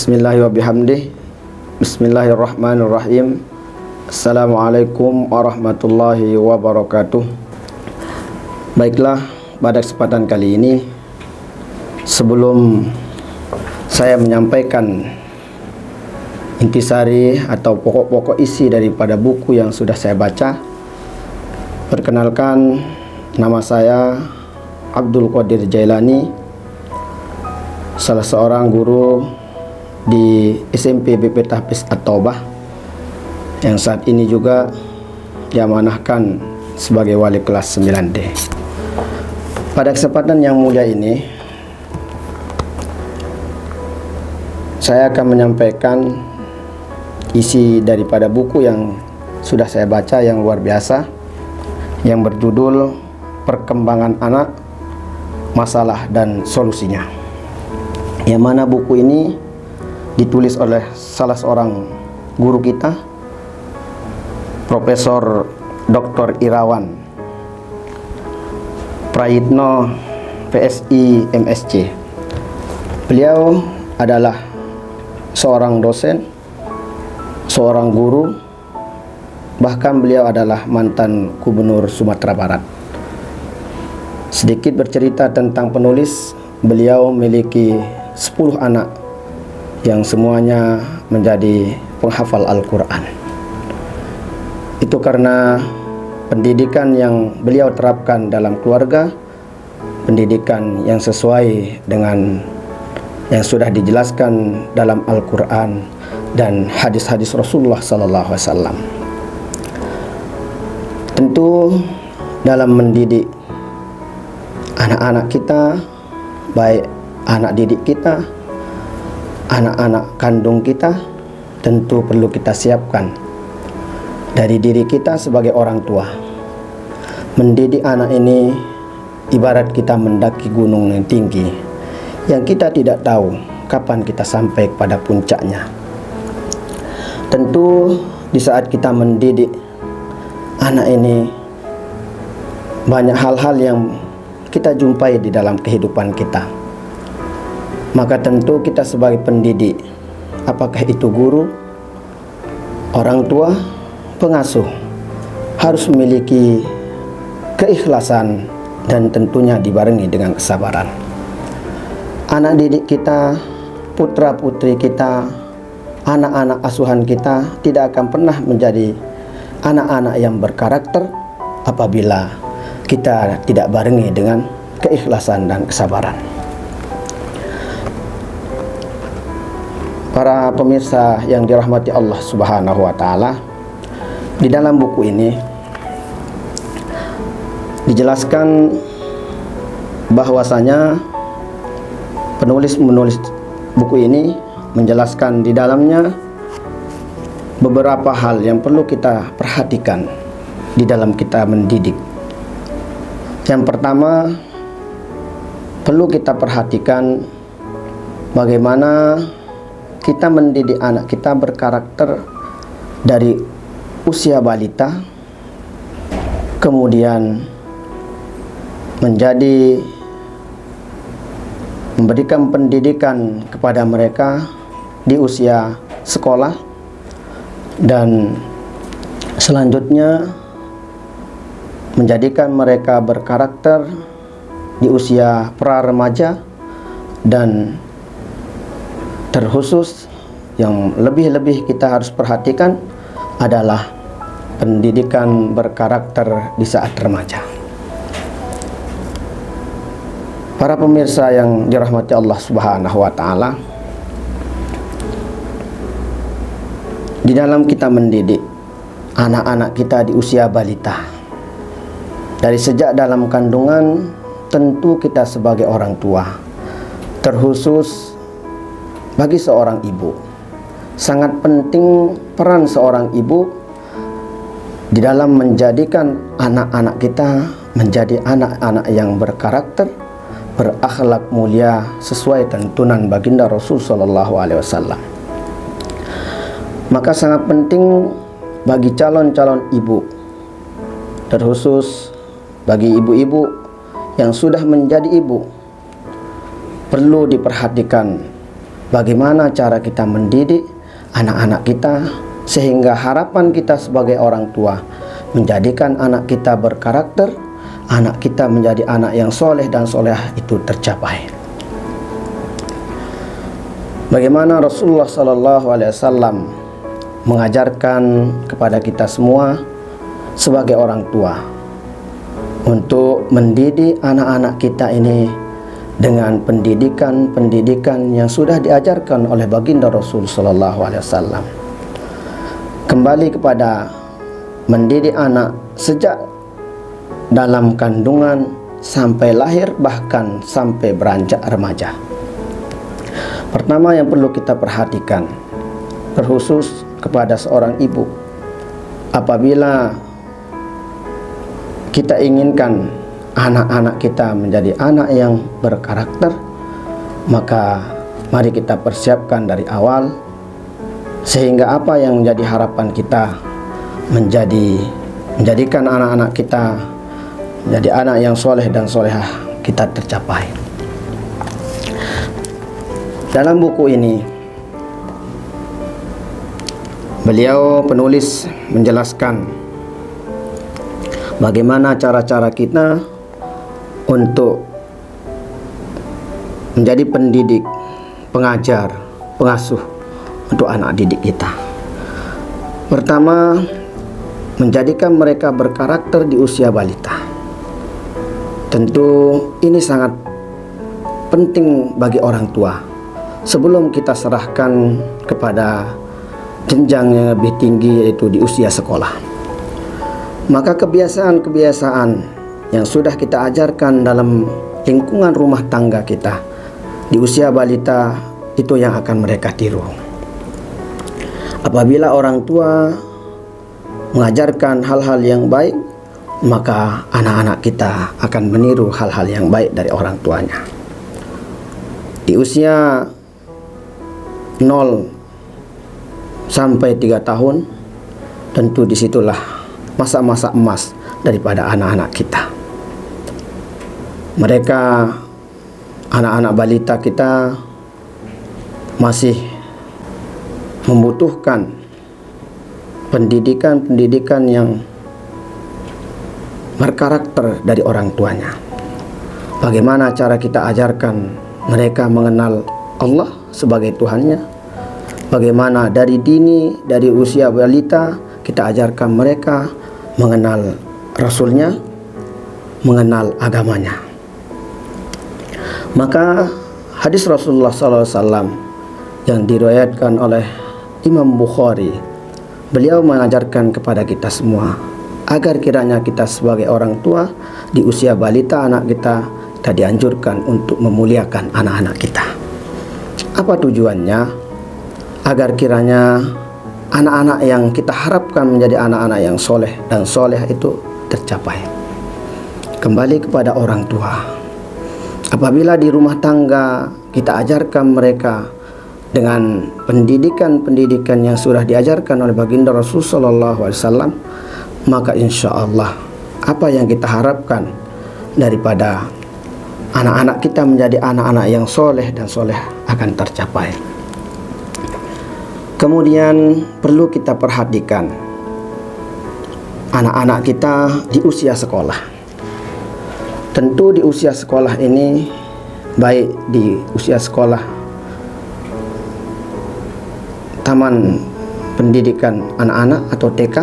Bismillahirrahmanirrahim. Bismillahirrahmanirrahim. Assalamualaikum warahmatullahi wabarakatuh. Baiklah, pada kesempatan kali ini, sebelum saya menyampaikan intisari atau pokok-pokok isi daripada buku yang sudah saya baca, perkenalkan, nama saya Abdul Qadir Jailani, salah seorang guru di SMP BP Tahfiz At-Taubah yang saat ini juga diamanahkan sebagai wali kelas 9D. Pada kesempatan yang mulia ini, saya akan menyampaikan isi daripada buku yang sudah saya baca yang luar biasa, yang berjudul Perkembangan Anak, Masalah dan Solusinya, yang mana buku ini ditulis oleh salah seorang guru kita, Profesor Dr. Irawan Prayitno, PSI MSc. Beliau adalah seorang dosen, seorang guru, bahkan beliau adalah mantan Gubernur Sumatera Barat. Sedikit bercerita tentang penulis, beliau memiliki 10 anak yang semuanya menjadi penghafal Al-Quran. Itu karena pendidikan yang beliau terapkan dalam keluarga, pendidikan yang sesuai dengan yang sudah dijelaskan dalam Al-Quran dan hadis-hadis Rasulullah SAW. Tentu dalam mendidik anak-anak kita, baik anak didik kita, anak-anak kandung kita, tentu perlu kita siapkan dari diri kita sebagai orang tua. Mendidik anak ini ibarat kita mendaki gunung yang tinggi, yang kita tidak tahu kapan kita sampai pada puncaknya. Tentu di saat kita mendidik anak ini, banyak hal-hal yang kita jumpai di dalam kehidupan kita. Maka tentu kita sebagai pendidik, apakah itu guru, orang tua, pengasuh, harus memiliki keikhlasan dan tentunya dibarengi dengan kesabaran. Anak didik kita, putra-putri kita, anak-anak asuhan kita tidak akan pernah menjadi anak-anak yang berkarakter apabila kita tidak barengi dengan keikhlasan dan kesabaran. Para pemirsa yang dirahmati Allah Subhanahu wa Ta'ala, di dalam buku ini dijelaskan bahwasanya penulis buku ini menjelaskan di dalamnya beberapa hal yang perlu kita perhatikan di dalam kita mendidik. Yang pertama, perlu kita perhatikan bagaimana kita mendidik anak kita berkarakter dari usia balita, kemudian memberikan pendidikan kepada mereka di usia sekolah, dan selanjutnya menjadikan mereka berkarakter di usia pra-remaja, dan terkhusus yang lebih-lebih kita harus perhatikan adalah pendidikan berkarakter di saat remaja. Para pemirsa yang dirahmati Allah Subhanahu wa Ta'ala, di dalam kita mendidik anak-anak kita di usia balita, dari sejak dalam kandungan, tentu kita sebagai orang tua, terkhusus bagi seorang ibu, sangat penting peran seorang ibu di dalam menjadikan anak-anak kita menjadi anak-anak yang berkarakter, berakhlak mulia sesuai tuntunan baginda Rasul Sallallahu Alaihi Wasallam. Maka sangat penting bagi calon-calon ibu, terkhusus bagi ibu-ibu yang sudah menjadi ibu, perlu diperhatikan bagaimana cara kita mendidik anak-anak kita sehingga harapan kita sebagai orang tua menjadikan anak kita berkarakter, anak kita menjadi anak yang soleh dan solehah itu tercapai. Bagaimana Rasulullah SAW mengajarkan kepada kita semua sebagai orang tua untuk mendidik anak-anak kita ini dengan pendidikan yang sudah diajarkan oleh baginda Rasul SAW. Kembali kepada mendidik anak sejak dalam kandungan sampai lahir, bahkan sampai beranjak remaja. Pertama yang perlu kita perhatikan, terkhusus kepada seorang ibu, apabila kita inginkan anak-anak kita menjadi anak yang berkarakter, maka mari kita persiapkan dari awal, sehingga apa yang menjadi harapan kita menjadikan anak-anak kita menjadi anak yang soleh dan solehah kita tercapai. Dalam buku ini, beliau penulis menjelaskan bagaimana cara-cara kita untuk menjadi pendidik, pengajar, pengasuh untuk anak didik kita. Pertama, menjadikan mereka berkarakter di usia balita. Tentu ini sangat penting bagi orang tua sebelum kita serahkan kepada jenjang yang lebih tinggi, yaitu di usia sekolah. Maka kebiasaan-kebiasaan yang sudah kita ajarkan dalam lingkungan rumah tangga kita di usia balita itu yang akan mereka tiru. Apabila orang tua mengajarkan hal-hal yang baik, maka anak-anak kita akan meniru hal-hal yang baik dari orang tuanya. Di usia 0 sampai 3 tahun, tentu disitulah masa-masa emas daripada anak-anak kita. Mereka, anak-anak balita kita, masih membutuhkan pendidikan yang berkarakter dari orang tuanya. Bagaimana cara kita ajarkan mereka mengenal Allah sebagai Tuhannya? Bagaimana dari usia balita kita ajarkan mereka mengenal Rasulnya, mengenal agamanya. Maka hadis Rasulullah SAW yang diriwayatkan oleh Imam Bukhari, beliau mengajarkan kepada kita semua agar kiranya kita sebagai orang tua di usia balita anak kita dianjurkan untuk memuliakan anak-anak kita. Apa tujuannya? Agar kiranya anak-anak yang kita harapkan menjadi anak-anak yang soleh dan soleh itu tercapai. Kembali kepada orang tua, apabila di rumah tangga kita ajarkan mereka dengan pendidikan yang sudah diajarkan oleh baginda Rasul SAW, maka insya Allah apa yang kita harapkan daripada anak-anak kita menjadi anak-anak yang soleh dan soleh akan tercapai. Kemudian perlu kita perhatikan anak-anak kita di usia sekolah. Tentu di usia sekolah ini, baik di usia sekolah taman pendidikan anak-anak atau TK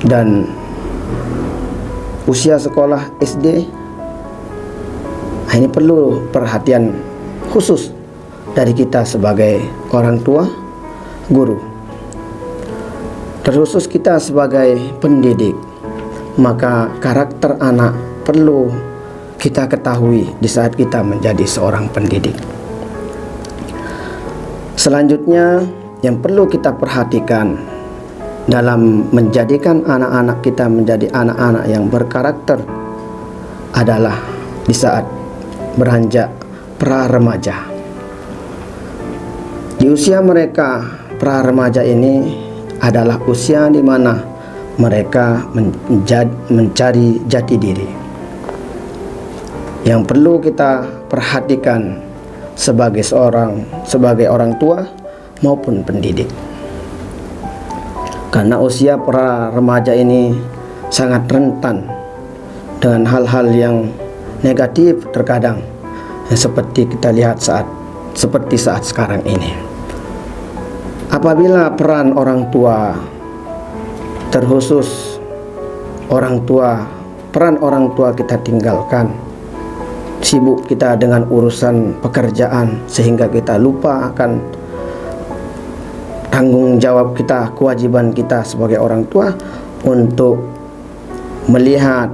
dan usia sekolah SD, ini perlu perhatian khusus dari kita sebagai orang tua, guru, terkhusus kita sebagai pendidik. Maka karakter anak perlu kita ketahui di saat kita menjadi seorang pendidik. Selanjutnya yang perlu kita perhatikan dalam menjadikan anak-anak kita menjadi anak-anak yang berkarakter adalah di saat beranjak pra-remaja. Di usia mereka pra-remaja ini adalah usia di mana mereka mencari jati diri. Yang perlu kita perhatikan sebagai orang tua maupun pendidik. Karena usia para remaja ini sangat rentan dengan hal-hal yang negatif terkadang, yang seperti kita lihat saat sekarang ini. Apabila peran orang tua, terkhusus peran orang tua kita tinggalkan, sibuk kita dengan urusan pekerjaan sehingga kita lupa akan tanggung jawab kita, kewajiban kita sebagai orang tua untuk melihat,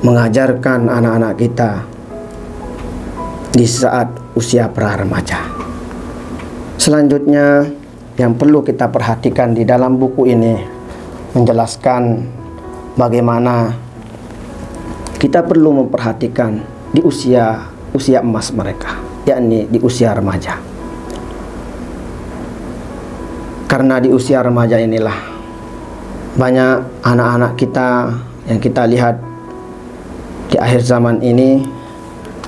mengajarkan anak-anak kita di saat usia pra remaja. Selanjutnya yang perlu kita perhatikan di dalam buku ini menjelaskan bagaimana kita perlu memperhatikan di usia emas mereka, yakni di usia remaja. Karena di usia remaja inilah banyak anak-anak kita yang kita lihat di akhir zaman ini,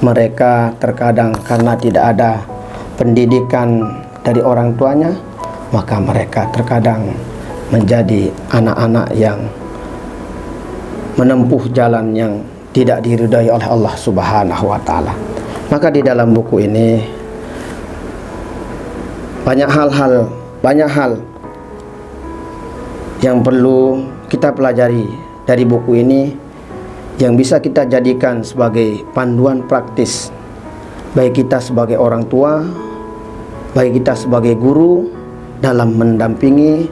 mereka terkadang karena tidak ada pendidikan dari orang tuanya, maka mereka terkadang menjadi anak-anak yang menempuh jalan yang tidak diridhai oleh Allah Subhanahu wa taala. Maka di dalam buku ini banyak hal yang perlu kita pelajari dari buku ini, yang bisa kita jadikan sebagai panduan praktis baik kita sebagai orang tua, baik kita sebagai guru dalam mendampingi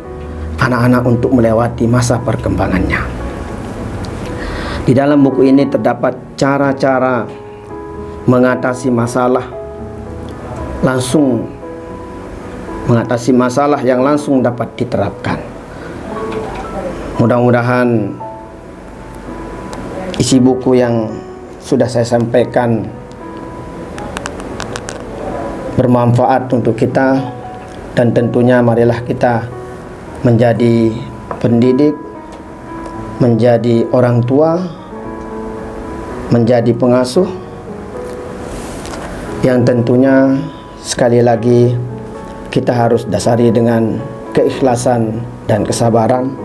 anak-anak untuk melewati masa perkembangannya. Di dalam buku ini terdapat cara-cara mengatasi masalah yang langsung dapat diterapkan. Mudah-mudahan isi buku yang sudah saya sampaikan bermanfaat untuk kita, dan tentunya marilah kita menjadi pendidik, menjadi orang tua, menjadi pengasuh yang tentunya sekali lagi kita harus dasari dengan keikhlasan dan kesabaran,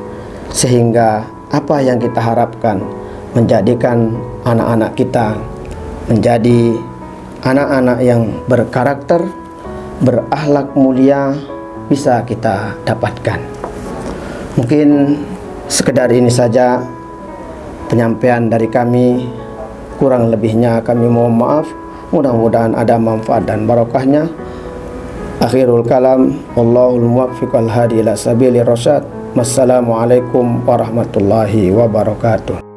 sehingga apa yang kita harapkan menjadikan anak-anak kita menjadi anak-anak yang berkarakter, berakhlak mulia bisa kita dapatkan. Mungkin sekedar ini saja penyampaian dari kami, kurang lebihnya kami mohon maaf. Mudah-mudahan ada manfaat dan barokahnya. Akhirul kalam, wallahul muwaffiq wal hadi ila sabilir rasyad. Wassalamualaikum warahmatullahi wabarakatuh.